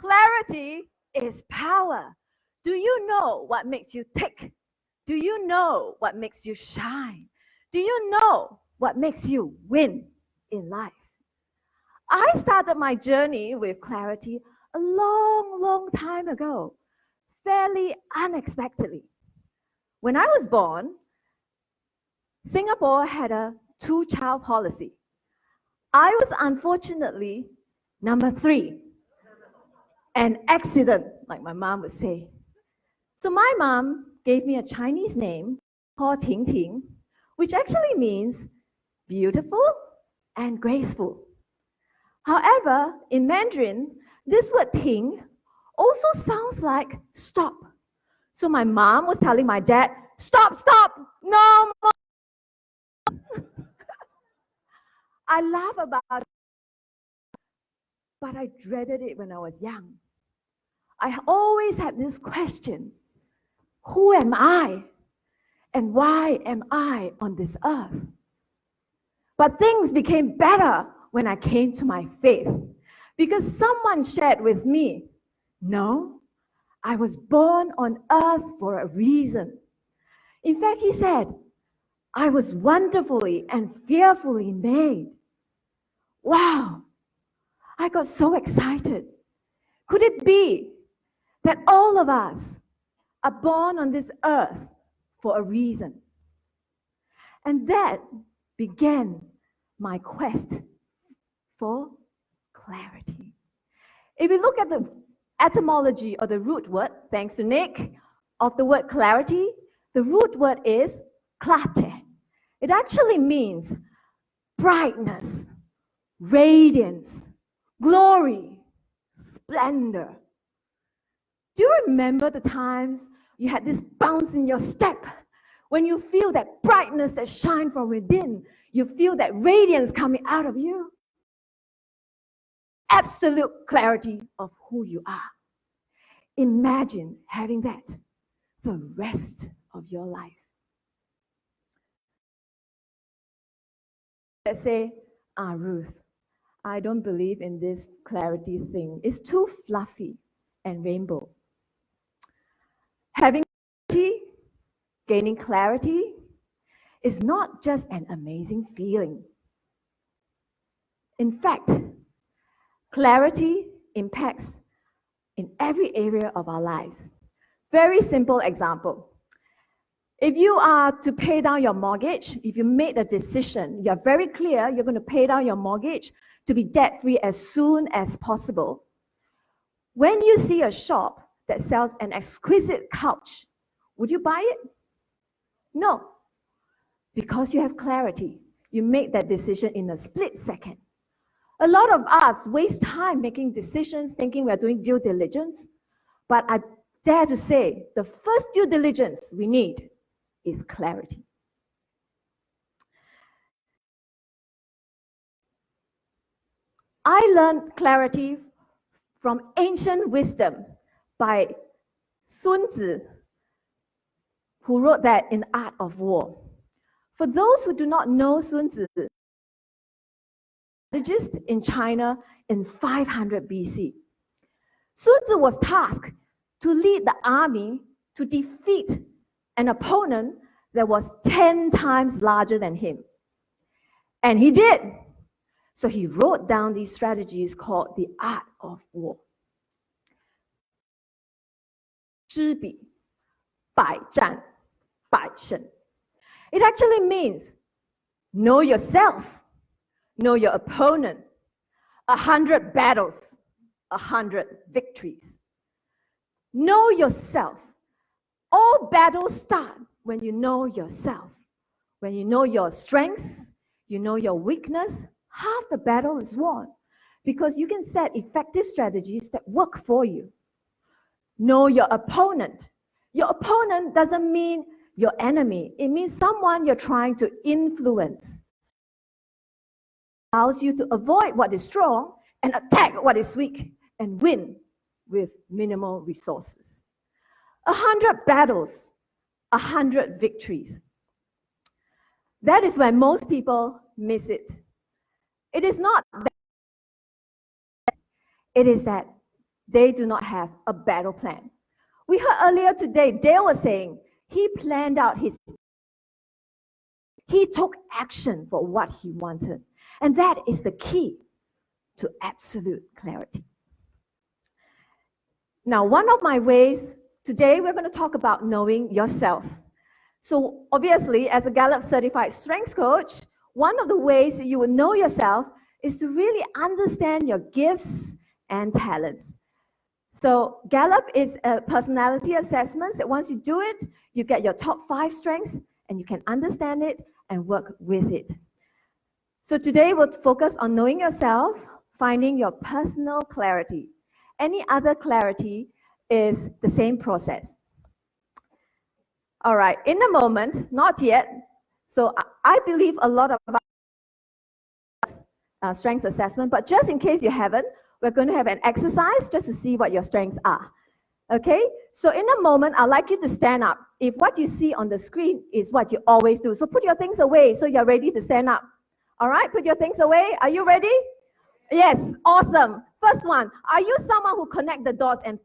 Clarity is power. Do you know what makes you tick? Do you know what makes you shine? Do you know what makes you win in life? I started my journey with clarity a long, long time ago, fairly unexpectedly. When I was born, Singapore had a two-child policy. I was unfortunately number 3. An accident, like my mom would say. So my mom gave me a Chinese name called Ting Ting, which actually means beautiful and graceful. However, in Mandarin, this word Ting also sounds like stop. So my mom was telling my dad, stop, stop, no more. I laugh about it, but I dreaded it when I was young. I always had this question, who am I? And why am I on this earth? But things became better when I came to my faith, because someone shared with me, no, I was born on earth for a reason. In fact, he said, I was wonderfully and fearfully made. Wow, I got so excited. Could it be that all of us are born on this earth for a reason? And that began my quest for clarity. If we look at the etymology or the root word, thanks to Nick, of the word clarity, the root word is klate. It actually means brightness, radiance, glory, splendor. Do you remember the times you had this bounce in your step? When you feel that brightness that shines from within, you feel that radiance coming out of you. Absolute clarity of who you are. Imagine having that the rest of your life. Let's say, Ruth, I don't believe in this clarity thing. It's too fluffy and rainbow. Having clarity, gaining clarity, is not just an amazing feeling. In fact, clarity impacts in every area of our lives. Very simple example. If you are to pay down your mortgage, if you made a decision, you're very clear you're going to pay down your mortgage to be debt-free as soon as possible. When you see a shop that sells an exquisite couch, would you buy it? No. Because you have clarity. You make that decision in a split second. A lot of us waste time making decisions thinking we're doing due diligence, but I dare to say the first due diligence we need is clarity. I learned clarity from ancient wisdom by Sun Tzu, who wrote that in Art of War. For those who do not know Sun Tzu, strategist in China in 500 BC. Sun Tzu was tasked to lead the army to defeat an opponent that was 10 times larger than him. And he did. So he wrote down these strategies called the Art of War. 知彼, 百战, 百胜. It actually means know yourself, know your opponent, 100 battles, 100 victories. Know yourself. All battles start when you know yourself. When you know your strengths, you know your weakness, half the battle is won, because you can set effective strategies that work for you. Know your opponent. Your opponent doesn't mean your enemy. It means someone you're trying to influence. It allows you to avoid what is strong and attack what is weak and win with minimal resources. 100 battles, 100 victories. That is where most people miss it. It is not that, it is that they do not have a battle plan. We heard earlier today, Dale was saying, he planned out he took action for what he wanted. And that is the key to absolute clarity. Now, one of my ways, today we're going to talk about knowing yourself. So obviously, as a Gallup certified strengths coach, one of the ways that you will know yourself is to really understand your gifts and talents. So Gallup is a personality assessment that once you do it, you get your top 5 strengths and you can understand it and work with it. So today we'll focus on knowing yourself, finding your personal clarity. Any other clarity is the same process. All right, in a moment, not yet. So I believe a lot about strengths assessment, but just in case you haven't, we're going to have an exercise just to see what your strengths are. Okay, so in a moment, I'd like you to stand up. If what you see on the screen is what you always do, so put your things away so you're ready to stand up. All right, put your things away. Are you ready? Yes, awesome. First one, are you someone who connect the dots and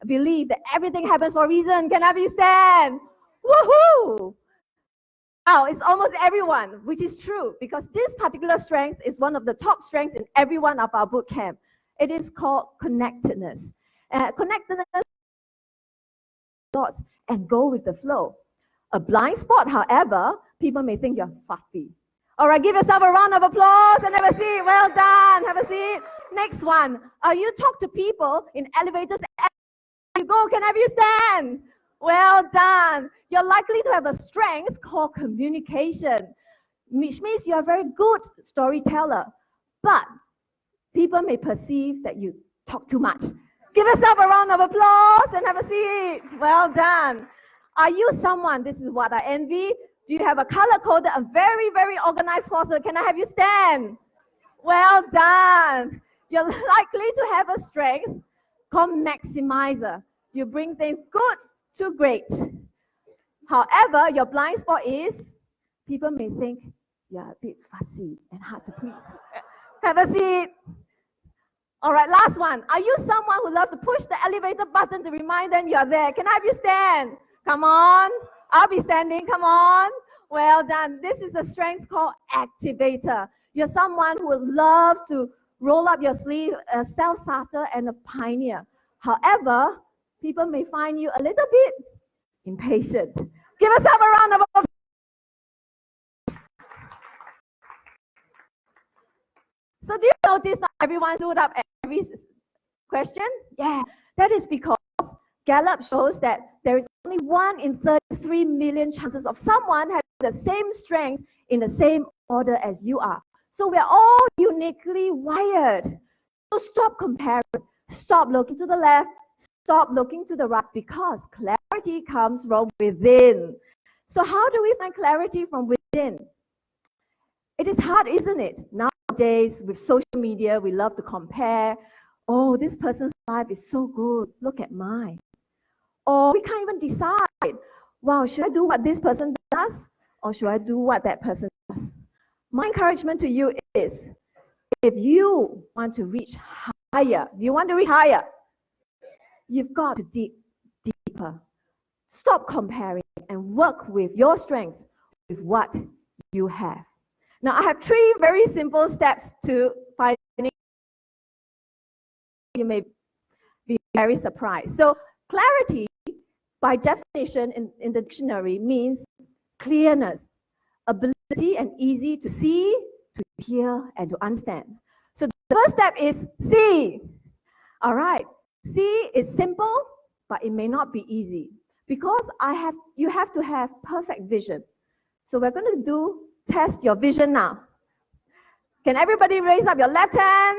believe that everything happens for a reason? Can I have you stand? Woohoo! Wow, it's almost everyone, which is true because this particular strength is one of the top strengths in every one of our boot camp. It is called connectedness. Connectedness dots and go with the flow. A blind spot, however, people may think you're fussy. All right, give yourself a round of applause and have a seat. Well done. Have a seat. Next one. You talk to people in elevators. You go. Can I have you stand? Well done. You're likely to have a strength called communication, which means you're a very good storyteller. But people may perceive that you talk too much. Give yourself a round of applause and have a seat. Well done. Are you someone, this is what I envy, do you have a color-coded, a very, very organized closet? Can I have you stand? Well done. You're likely to have a strength called maximizer. You bring things good to great. However, your blind spot is people may think you're a bit fussy and hard to please. Have a seat. All right, last one. Are you someone who loves to push the elevator button to remind them you're there? Can I have you stand? Come on. I'll be standing. Come on. Well done. This is a strength called activator. You're someone who loves to roll up your sleeve, a self-starter and a pioneer. However, people may find you a little bit impatient. Give yourself a round of applause. So do you notice not everyone stood up at every question? Yeah, that is because Gallup shows that there is only 1 in 33 million chances of someone having the same strength in the same order as you are. So we are all uniquely wired. So stop comparing. Stop looking to the left. Stop looking to the right because clarity comes from within. So how do we find clarity from within? It is hard, isn't it? Nowadays, with social media, we love to compare. Oh, this person's life is so good. Look at mine. Or we can't even decide, wow, should I do what this person does? Or should I do what that person does? My encouragement to you is, if you want to reach higher, do you want to reach higher? You've got to dig deeper. Stop comparing and work with your strengths with what you have. Now, I have 3 very simple steps to finding. You may be very surprised. So clarity, by definition in the dictionary, means clearness, ability and easy to see, to hear, and to understand. So the first step is see. All right. See is simple, but it may not be easy because you have to have perfect vision. So we're going to test your vision now. Can everybody raise up your left hand?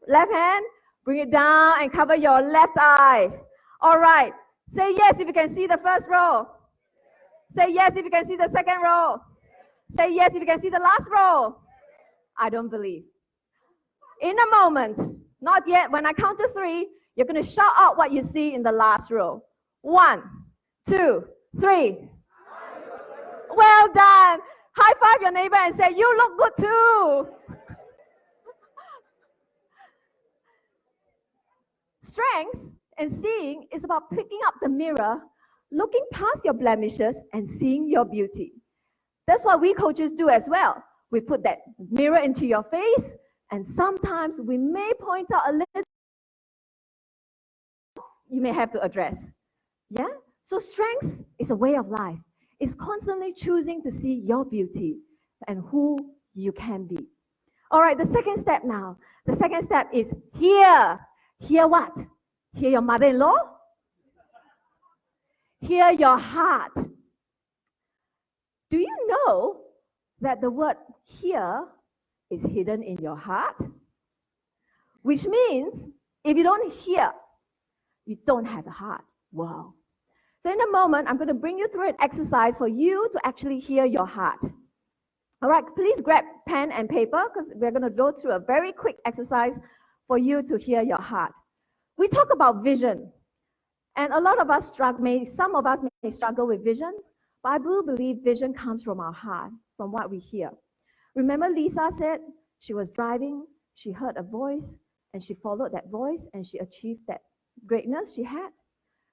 Left hand. Bring it down and cover your left eye. All right. Say yes if you can see the first row. Say yes if you can see the second row. Say yes if you can see the last row. I don't believe. In a moment, not yet, when I count to 3, you're going to shout out what you see in the last row. 1, 2, 3. Well done. High five your neighbor and say, you look good too. Strength and seeing is about picking up the mirror, looking past your blemishes, and seeing your beauty. That's what we coaches do as well. We put that mirror into your face, and sometimes we may point out a little you may have to address. Yeah? So strength is a way of life. It's constantly choosing to see your beauty and who you can be. All right, the second step now. The second step is hear. Hear what? Hear your mother-in-law? Hear your heart. Do you know that the word hear is hidden in your heart? Which means if you don't hear, you don't have a heart. Wow. So in a moment, I'm going to bring you through an exercise for you to actually hear your heart. All right, please grab pen and paper because we're going to go through a very quick exercise for you to hear your heart. We talk about vision, and a lot of us some of us may struggle with vision, but I do believe vision comes from our heart, from what we hear. Remember Lisa said she was driving, she heard a voice, and she followed that voice, and she achieved that greatness she had.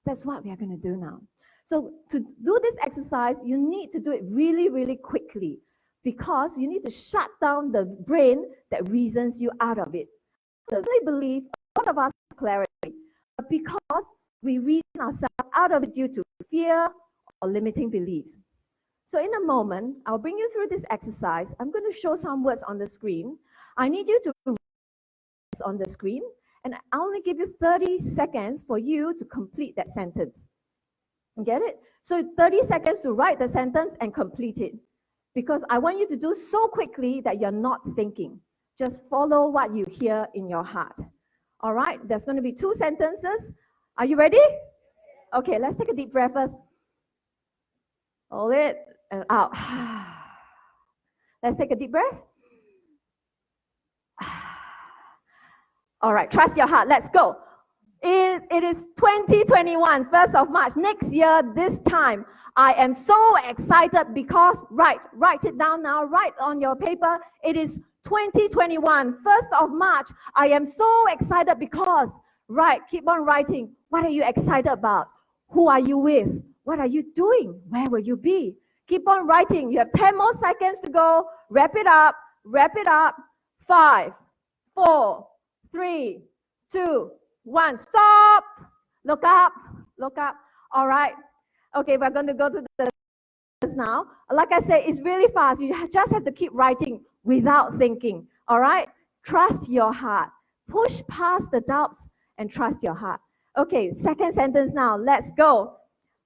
That's what we are going to do now. So to do this exercise, you need to do it really, really quickly because you need to shut down the brain that reasons you out of it. I really believe a lot of us have clarity, but because we reason ourselves out of it due to fear or limiting beliefs. So in a moment, I'll bring you through this exercise. I'm going to show some words on the screen. I need you to read on the screen, and I only give you 30 seconds for you to complete that sentence. Get it? So 30 seconds to write the sentence and complete it. Because I want you to do so quickly that you're not thinking. Just follow what you hear in your heart. All right? There's going to be 2 sentences. Are you ready? Okay, let's take a deep breath first. Hold it and out. Let's take a deep breath. All right, trust your heart. Let's go. It is 2021, 1st of March. Next year, this time, I am so excited because, write it down now, write on your paper. It is 2021, 1st of March. I am so excited because, keep on writing. What are you excited about? Who are you with? What are you doing? Where will you be? Keep on writing. You have 10 more seconds to go. Wrap it up. 5, 4, 3, 2, 1. Stop. Look up. All right. Okay, we're going to go to the now. Like I said, it's really fast. You just have to keep writing without thinking. All right. Trust your heart. Push past the doubts and trust your heart. Okay, second sentence now. Let's go.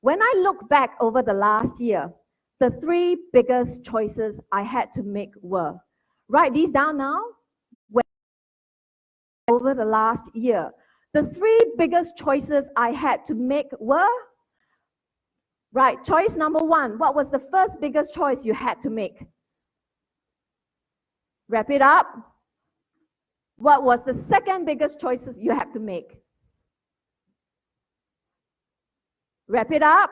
When I look back over the last year, the 3 biggest choices I had to make were. Write these down now. Over the last year, the 3 biggest choices I had to make were. Choice number 1. What was the first biggest choice you had to make? Wrap it up. What was the second biggest choices you had to make? Wrap it up.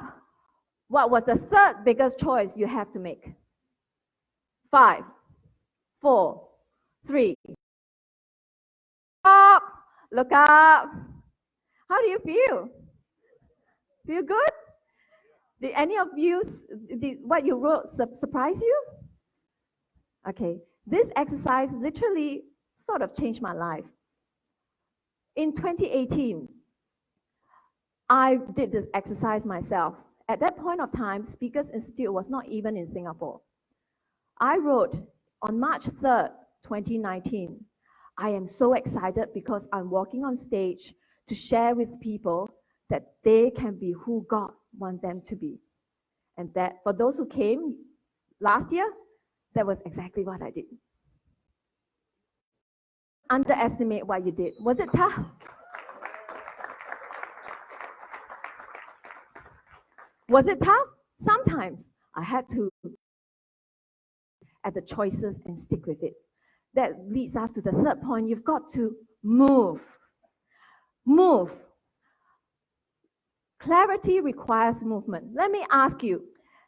What was the third biggest choice you have to make? 5, 4, 3. Stop. Look up. How do you feel? Feel good? Did any of you, what you wrote surprise you? Okay, this exercise literally sort of changed my life. In 2018, I did this exercise myself. At that point of time, Speakers Institute was not even in Singapore. I wrote on March 3rd, 2019, I am so excited because I'm walking on stage to share with people that they can be who God wants them to be. And that for those who came last year, that was exactly what I did. Underestimate what you did. Was it tough? Was it tough? Sometimes I had to at the choices and stick with it. That leads us to the third point. You've got to move. Move. Clarity requires movement. Let me ask you,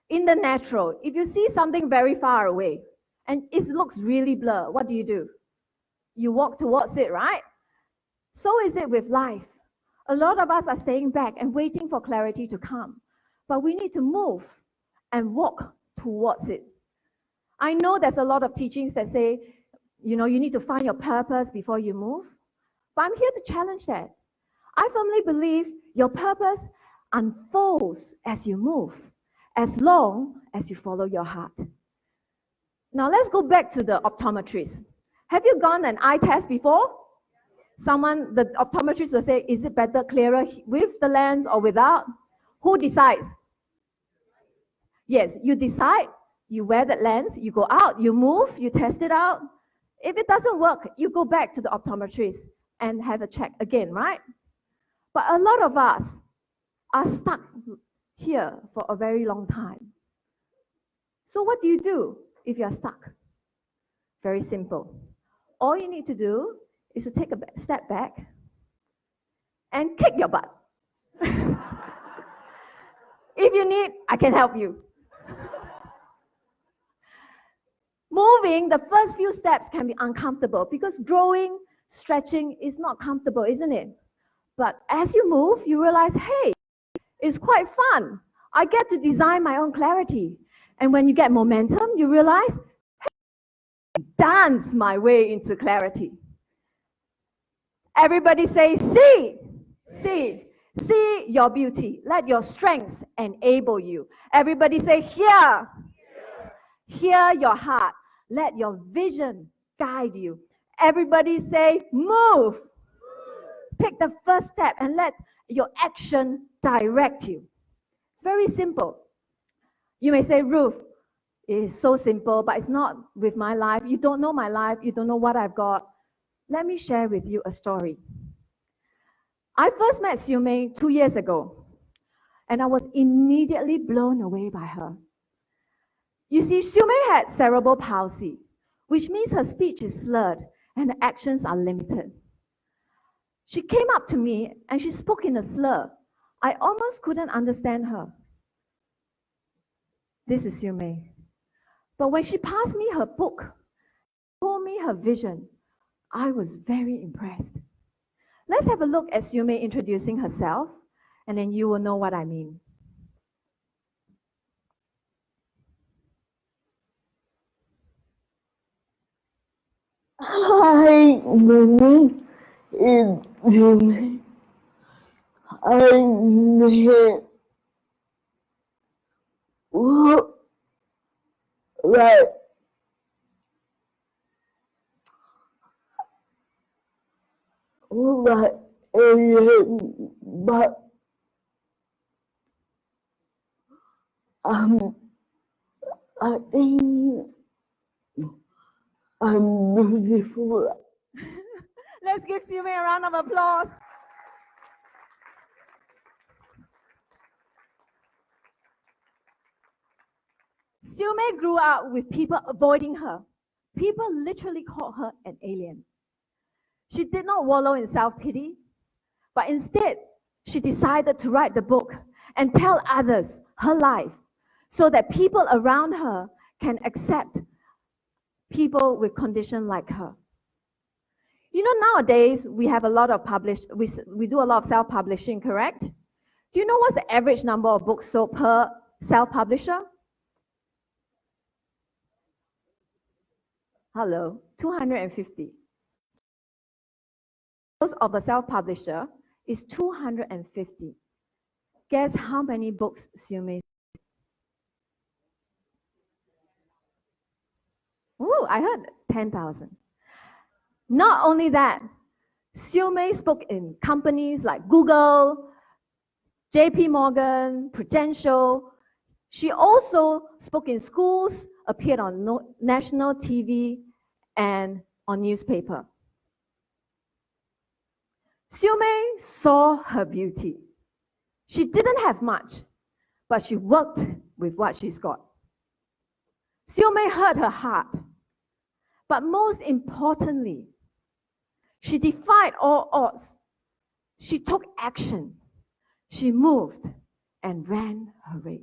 in the natural, if you see something very far away and it looks really blurred, what do? You walk towards it, right? So is it with life. A lot of us are staying back and waiting for clarity to come. But we need to move and walk towards it. I know there's a lot of teachings that say, you need to find your purpose before you move. But I'm here to challenge that. I firmly believe your purpose unfolds as you move, as long as you follow your heart. Now let's go back to the optometrist. Have you gone an eye test before? The optometrist will say, is it better, clearer with the lens or without? Who decides? Yes, you decide, you wear that lens, you go out, you move, you test it out. If it doesn't work, you go back to the optometrist and have a check again, right? But a lot of us are stuck here for a very long time. So what do you do if you're stuck? Very simple. All you need to do is to take a step back and kick your butt. If you need, I can help you. Moving, the first few steps can be uncomfortable because growing, stretching is not comfortable, isn't it? But as you move, you realize, hey, it's quite fun. I get to design my own clarity. And when you get momentum, you realize, hey, dance my way into clarity. Everybody say, see your beauty. Let your strengths enable you. Everybody say, hear your heart. Let your vision guide you. Everybody say, move. Take the first step and let your action direct you. It's very simple. You may say, Ruth, it's so simple, but it's not with my life. You don't know my life. You don't know what I've got. Let me share with you a story. I first met Sumei 2 years ago, and I was immediately blown away by her. You see, Sumei had cerebral palsy, which means her speech is slurred and her actions are limited. She came up to me and she spoke in a slur. I almost couldn't understand her. This is Sumei. But when she passed me her book, told me her vision, I was very impressed. Let's have a look at Sumei introducing herself, and then you will know what I mean. Hi, my name is Sumei. I'm here. Right. Right. But I think I'm beautiful. Let's give Sumei a round of applause. Sumei grew up with people avoiding her. People literally called her an alien. She did not wallow in self-pity, but instead, she decided to write the book and tell others her life so that people around her can accept people with conditions like her. You know, nowadays, we have a lot of we do a lot of self-publishing, correct? Do you know what's the average number of books sold per self-publisher? Hello, 250. Most of a self-publisher is 250. Guess how many books Sumei? Oh, I heard 10,000. Not only that, Sumei spoke in companies like Google, JP Morgan, Prudential. She also spoke in schools, appeared on national TV and on newspaper. Sumei saw her beauty. She didn't have much, but she worked with what she's got. Sumei heard her heart, but most importantly, she defied all odds. She took action. She moved and ran her race.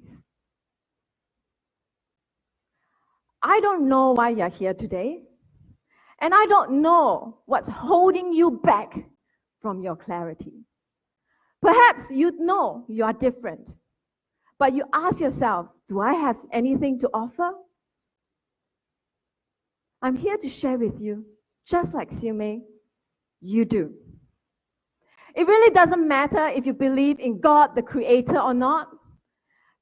I don't know why you're here today, and I don't know what's holding you back from your clarity. Perhaps you know you are different, but you ask yourself, do I have anything to offer? I'm here to share with you, just like Sumei, you do. It really doesn't matter if you believe in God, the Creator, or not,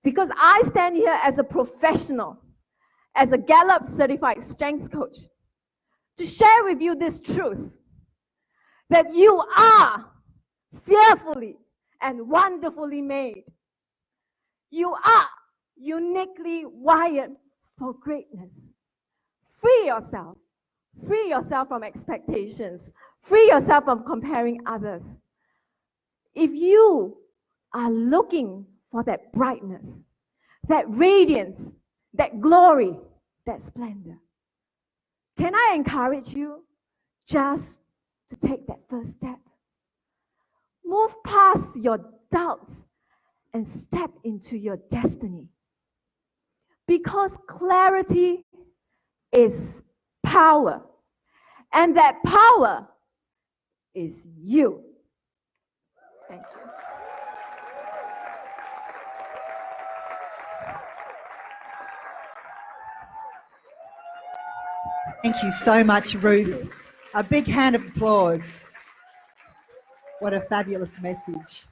because I stand here as a professional, as a Gallup certified strength coach, to share with you this truth, that you are fearfully and wonderfully made. You are uniquely wired for greatness. Free yourself. Free yourself from expectations. Free yourself from comparing others. If you are looking for that brightness, that radiance, that glory, that splendor, can I encourage you just to take that first step? Move past your doubts and step into your destiny. Because clarity is power. And that power is you. Thank you. Thank you so much, Ruth. A big hand of applause. What a fabulous message.